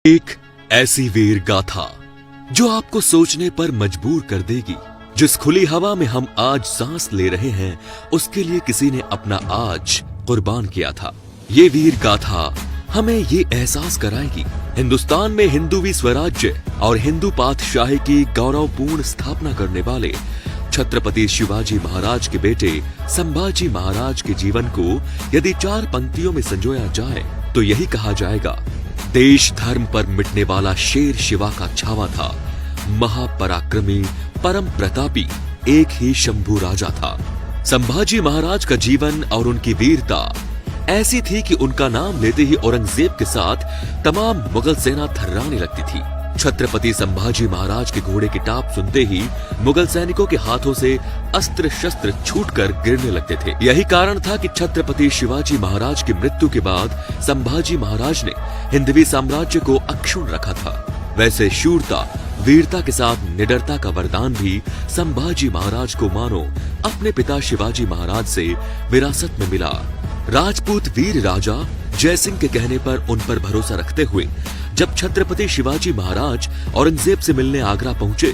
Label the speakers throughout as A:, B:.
A: एक ऐसी वीर गाथा जो आपको सोचने पर मजबूर कर देगी। जिस खुली हवा में हम आज सांस ले रहे हैं, उसके लिए किसी ने अपना आज कुर्बान किया था। ये वीर गाथा हमें ये एहसास कराएगी, हिंदुस्तान में हिंदुवी स्वराज्य और हिंदू पातशाही की गौरवपूर्ण स्थापना करने वाले छत्रपति शिवाजी महाराज के बेटे संभाजी महाराज के जीवन को यदि 4 पंक्तियों में संजोया जाए तो यही कहा जाएगा, देश धर्म पर मिटने वाला शेर शिवा का छावा था, महापराक्रमी परम प्रतापी एक ही शंभू राजा था। संभाजी महाराज का जीवन और उनकी वीरता ऐसी थी कि उनका नाम लेते ही औरंगजेब के साथ तमाम मुगल सेना थर्राने लगती थी। छत्रपति संभाजी महाराज के घोड़े की टाप सुनते ही मुगल सैनिकों के हाथों से अस्त्र शस्त्र छूटकर गिरने लगते थे। यही कारण था कि छत्रपति शिवाजी महाराज की मृत्यु के बाद संभाजी महाराज ने हिंदवी साम्राज्य को अक्षुण्ण रखा था। वैसे शूरता वीरता के साथ निडरता का वरदान भी संभाजी महाराज को मानो अपने पिता शिवाजी महाराज से विरासत में मिला। राजपूत वीर राजा जयसिंह के कहने पर उन पर भरोसा रखते हुए जब छत्रपति शिवाजी महाराज औरंगजेब से मिलने आगरा पहुंचे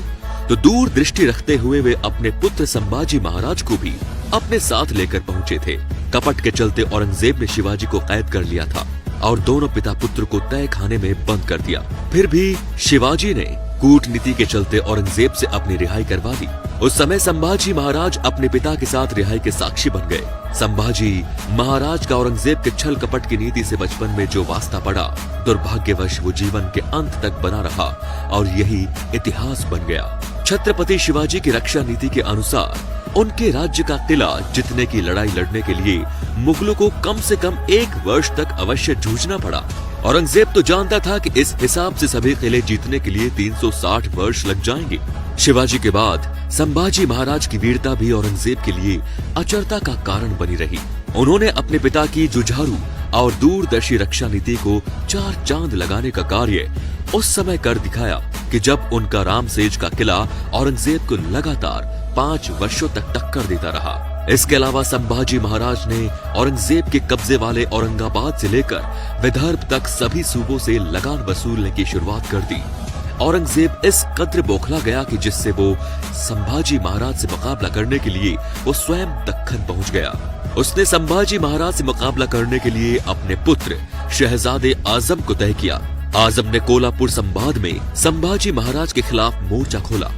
A: तो दूर दृष्टि रखते हुए वे अपने पुत्र संभाजी महाराज को भी अपने साथ लेकर पहुंचे थे। कपट के चलते औरंगजेब ने शिवाजी को कैद कर लिया था और दोनों पिता पुत्र को तय खाने में बंद कर दिया। फिर भी शिवाजी ने कूटनीति के चलते औरंगजेब से अपनी रिहाई करवा दी। उस समय संभाजी महाराज अपने पिता के साथ रिहाई के साक्षी बन गए। संभाजी महाराज का औरंगजेब के छल कपट की नीति से बचपन में जो वास्ता पड़ा, दुर्भाग्यवश वो जीवन के अंत तक बना रहा और यही इतिहास बन गया। छत्रपति शिवाजी की रक्षा नीति के अनुसार उनके राज्य का किला जीतने की लड़ाई लड़ने के लिए मुगलों को कम से कम 1 वर्ष तक अवश्य जूझना पड़ा। औरंगजेब तो जानता था कि इस हिसाब से सभी किले जीतने के लिए 360 वर्ष लग जाएंगे। शिवाजी के बाद संभाजी महाराज की वीरता भी औरंगजेब के लिए अचरता का कारण बनी रही। उन्होंने अपने पिता की जुझारू और दूरदर्शी रक्षा नीति को 4 चांद लगाने का कार्य उस समय कर दिखाया कि जब उनका रामसेज का किला औरंगजेब को लगातार 5 वर्षों तक टक्कर देता रहा। इसके अलावा संभाजी महाराज ने औरंगजेब के कब्जे वाले औरंगाबाद से लेकर विदर्भ तक सभी सूबों से लगान वसूलने की शुरुआत कर दी। औरंगजेब इस कद्र बौखला गया कि जिससे वो संभाजी महाराज से मुकाबला करने के लिए वो स्वयं दक्खन पहुंच गया। उसने संभाजी महाराज से मुकाबला करने के लिए अपने पुत्र शहजादे आजम को तय किया। आजम ने कोल्हापुर संवाद में संभाजी महाराज के खिलाफ मोर्चा खोला।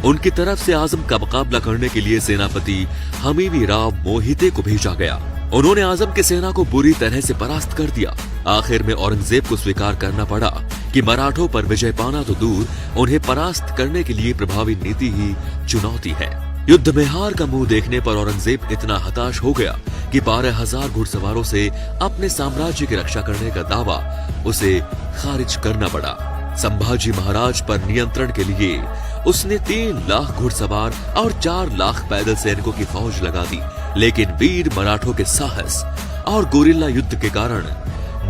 A: उनकी तरफ से आजम का मुकाबला करने के लिए सेनापति हमीवी राव मोहिते को भेजा गया। उन्होंने आजम की सेना को बुरी तरह से परास्त कर दिया। आखिर में औरंगजेब को स्वीकार करना पड़ा कि मराठों पर विजय पाना तो दूर, उन्हें परास्त करने के लिए प्रभावी नीति ही चुनौती है। युद्ध में हार का मुंह देखने पर औरंगजेब इतना हताश हो गया कि 12,000 घुड़सवारों से अपने साम्राज्य की रक्षा करने का दावा उसे खारिज करना पड़ा। संभाजी महाराज पर नियंत्रण के लिए उसने 3 लाख घुड़सवार और 4 लाख पैदल सैनिकों की फौज लगा दी। लेकिन वीर मराठों के साहस और गोरिल्ला युद्ध के कारण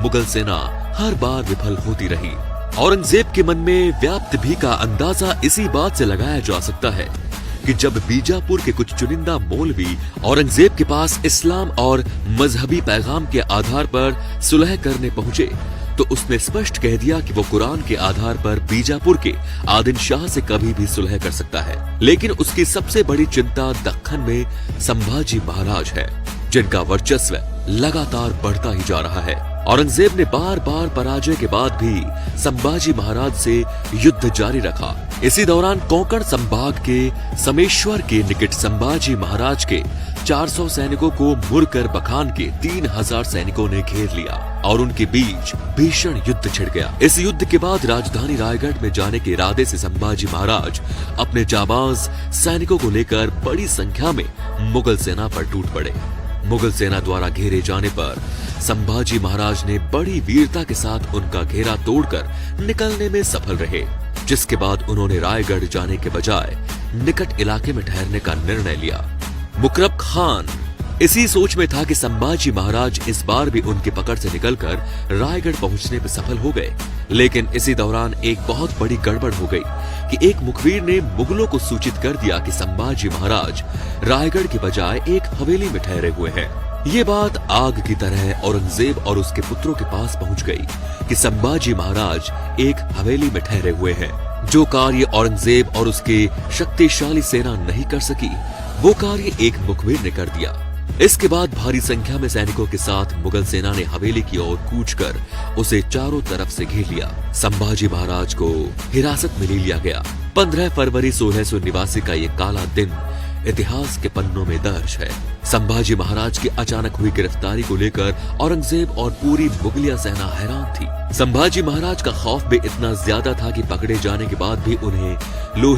A: मुगल सेना हर बार विफल होती रही। औरंगजेब के मन में व्याप्त भी का अंदाजा इसी बात से लगाया जा सकता है कि जब बीजापुर के कुछ चुनिंदा मौलवी औरंगजेब के पास इस्लाम और मजहबी पैगाम के आधार पर सुलह करने पहुंचे तो उसने स्पष्ट कह दिया कि वो कुरान के आधार पर बीजापुर के आदिल शाह से कभी भी सुलह कर सकता है। लेकिन उसकी सबसे बड़ी चिंता दक्खन में संभाजी महाराज है, जिनका वर्चस्व लगातार बढ़ता ही जा रहा है। औरंगजेब ने बार बार पराजय के बाद भी संभाजी महाराज से युद्ध जारी रखा। इसी दौरान कोंकण संभाग के समेश्वर के निकट संभाजी महाराज के 400 सैनिकों को मुरकर बखान के 3000 सैनिकों ने घेर लिया और उनके बीच भीषण युद्ध छिड़ गया। इस युद्ध के बाद राजधानी रायगढ़ में जाने के इरादे से संभाजी महाराज अपने जाबाज सैनिकों को लेकर बड़ी संख्या में मुगल सेना पर टूट पड़े। मुगल सेना द्वारा घेरे जाने पर संभाजी महाराज ने बड़ी वीरता के साथ उनका घेरा तोड़कर निकलने में सफल रहे, जिसके बाद उन्होंने रायगढ़ जाने के बजाय निकट इलाके में ठहरने का निर्णय लिया। मुकरब खान इसी सोच में था कि संभाजी महाराज इस बार भी उनकी पकड़ से निकलकर रायगढ़ पहुंचने में सफल हो गए। लेकिन इसी दौरान एक बहुत बड़ी गड़बड़ हो गई कि एक मुखबिर ने मुगलों को सूचित कर दिया कि संभाजी महाराज रायगढ़ के बजाय एक हवेली में ठहरे हुए हैं। ये बात आग की तरह औरंगजेब और उसके पुत्रों के पास पहुंच गई कि संभाजी महाराज एक हवेली में ठहरे हुए हैं। जो कार्य औरंगजेब और उसके शक्तिशाली सेना नहीं कर सकी, वो कार्य एक मुखबिर ने कर दिया। इसके बाद भारी संख्या में सैनिकों के साथ मुगल सेना ने हवेली की ओर कूच कर उसे चारों तरफ से घेर लिया। संभाजी महाराज को हिरासत में ले लिया गया। 15 फरवरी 1689 का ये काला दिन इतिहास के पन्नों में दर्ज है। संभाजी महाराज की अचानक हुई गिरफ्तारी को लेकर औरंगजेब और पूरी मुगलिया सेना हैरान थी। संभाजी महाराज का खौफ भी इतना ज्यादा था कि पकड़े जाने के बाद भी उन्हें लोहे